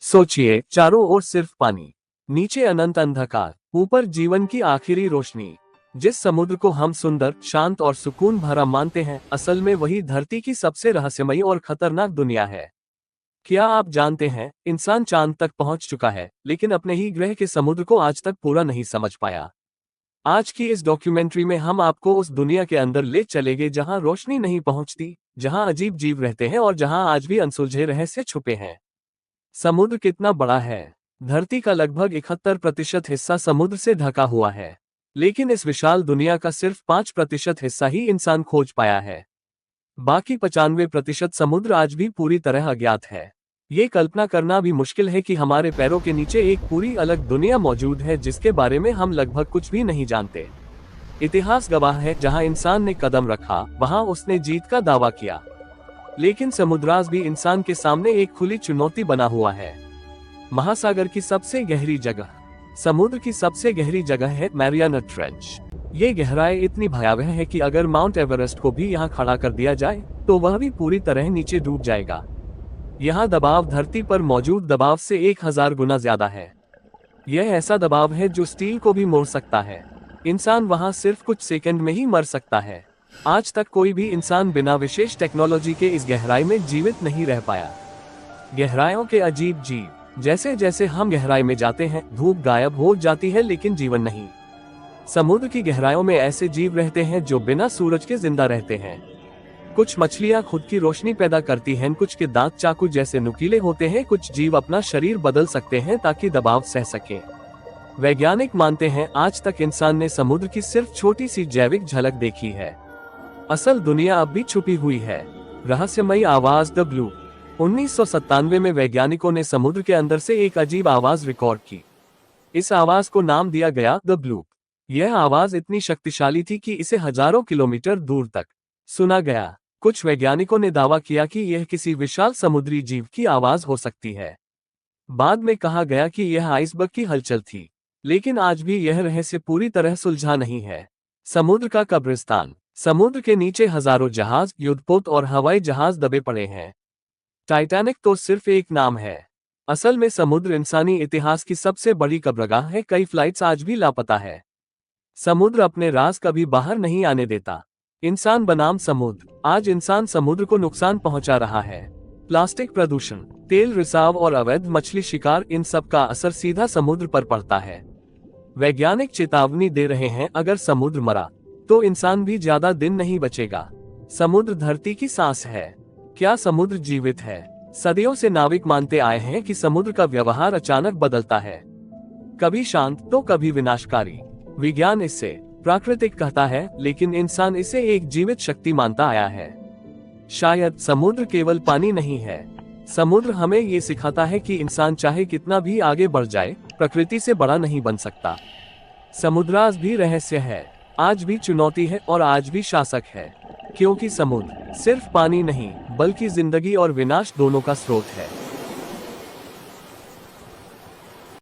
सोचिए, चारों ओर सिर्फ पानी, नीचे अनंत अंधकार, ऊपर जीवन की आखिरी रोशनी। जिस समुद्र को हम सुंदर, शांत और सुकून भरा मानते हैं, असल में वही धरती की सबसे रहस्यमयी और खतरनाक दुनिया है। क्या आप जानते हैं, इंसान चांद तक पहुंच चुका है, लेकिन अपने ही ग्रह के समुद्र को आज तक पूरा नहीं समझ पाया। आज की इस डॉक्यूमेंट्री में हम आपको उस दुनिया के अंदर ले चलेंगे जहां रोशनी नहीं पहुंचती, जहां अजीब जीव रहते हैं और जहां आज भी अनसुलझे रहस्य छुपे हैं। समुद्र कितना बड़ा है? धरती का लगभग 71% हिस्सा समुद्र से ढका हुआ है। लेकिन इस विशाल दुनिया का सिर्फ 5% हिस्सा ही इंसान खोज पाया है। बाकी 95% समुद्र आज भी पूरी तरह अज्ञात है। ये कल्पना करना भी मुश्किल है कि हमारे पैरों के नीचे एक पूरी अलग दुनिया मौजूद है जिसके बारे में हम लगभग कुछ भी नहीं जानते। इतिहास गवाह है, जहां इंसान ने कदम रखा, वहां उसने जीत का दावा किया। लेकिन समुद्राज भी इंसान के सामने एक खुली चुनौती बना हुआ है। महासागर की सबसे गहरी जगह। समुद्र की सबसे गहरी जगह है मैरियाना ट्रेंच। ये गहराई इतनी भयावह है कि अगर माउंट एवरेस्ट को भी यहाँ खड़ा कर दिया जाए तो वह भी पूरी तरह नीचे डूब जाएगा। यहाँ दबाव धरती पर मौजूद दबाव से 1000 गुना ज्यादा है। यह ऐसा दबाव है जो स्टील को भी मोड़ सकता है। इंसान वहाँ सिर्फ कुछ सेकंड में ही मर सकता है। आज तक कोई भी इंसान बिना विशेष टेक्नोलॉजी के इस गहराई में जीवित नहीं रह पाया। गहराइयों के अजीब जीव। जैसे जैसे हम गहराई में जाते हैं, धूप गायब हो जाती है लेकिन जीवन नहीं। समुद्र की गहराइयों में ऐसे जीव रहते हैं जो बिना सूरज के जिंदा रहते हैं। कुछ मछलियां खुद की रोशनी पैदा करती हैं, कुछ के दांत चाकू जैसे नुकीले होते हैं, कुछ जीव अपना शरीर बदल सकते हैं ताकि दबाव सह सकें। वैज्ञानिक मानते हैं आज तक इंसान ने समुद्र की सिर्फ छोटी सी जैविक झलक देखी है। असल दुनिया अब भी छुपी हुई है। रहस्यमयी आवाज, द ब्लू। 1997 में वैज्ञानिकों ने समुद्र के अंदर से एक अजीब आवाज रिकॉर्ड की। इस आवाज को नाम दिया गया द ब्लू। यह आवाज इतनी शक्तिशाली थी कि इसे हजारों किलोमीटर दूर तक सुना गया। कुछ वैज्ञानिकों ने दावा किया कि यह किसी विशाल समुद्री जीव की आवाज हो सकती है। बाद में कहा गया कि यह आइसबर्ग की हलचल थी, लेकिन आज भी यह रहस्य पूरी तरह सुलझा नहीं है। समुद्र का कब्रिस्तान। समुद्र के नीचे हजारों जहाज, युद्धपोत और हवाई जहाज दबे पड़े हैं। टाइटैनिक तो सिर्फ एक नाम है। असल में समुद्र इंसानी इतिहास की सबसे बड़ी कब्रगाह है। कई फ्लाइट्स आज भी लापता है। समुद्र अपने राज कभी बाहर नहीं आने देता। इंसान बनाम समुद्र। आज इंसान समुद्र को नुकसान पहुंचा रहा है। प्लास्टिक प्रदूषण, तेल रिसाव और अवैध मछली शिकार, इन सब का असर सीधा समुद्र पर पड़ता है। वैज्ञानिक चेतावनी दे रहे हैं, अगर समुद्र मरा तो इंसान भी ज्यादा दिन नहीं बचेगा। समुद्र धरती की सांस है। क्या समुद्र जीवित है? सदियों से नाविक मानते आए हैं कि समुद्र का व्यवहार अचानक बदलता है, कभी शांत तो कभी विनाशकारी। विज्ञान इससे प्राकृतिक कहता है, लेकिन इंसान इसे एक जीवित शक्ति मानता आया है। शायद समुद्र केवल पानी नहीं है। समुद्र हमें ये सिखाता है कि इंसान चाहे कितना भी आगे बढ़ जाए, प्रकृति से बड़ा नहीं बन सकता। समुद्राज भी रहस्य है, आज भी चुनौती है और आज भी शासक है, क्योंकि समुद्र सिर्फ पानी नहीं बल्कि जिंदगी और विनाश दोनों का स्रोत है।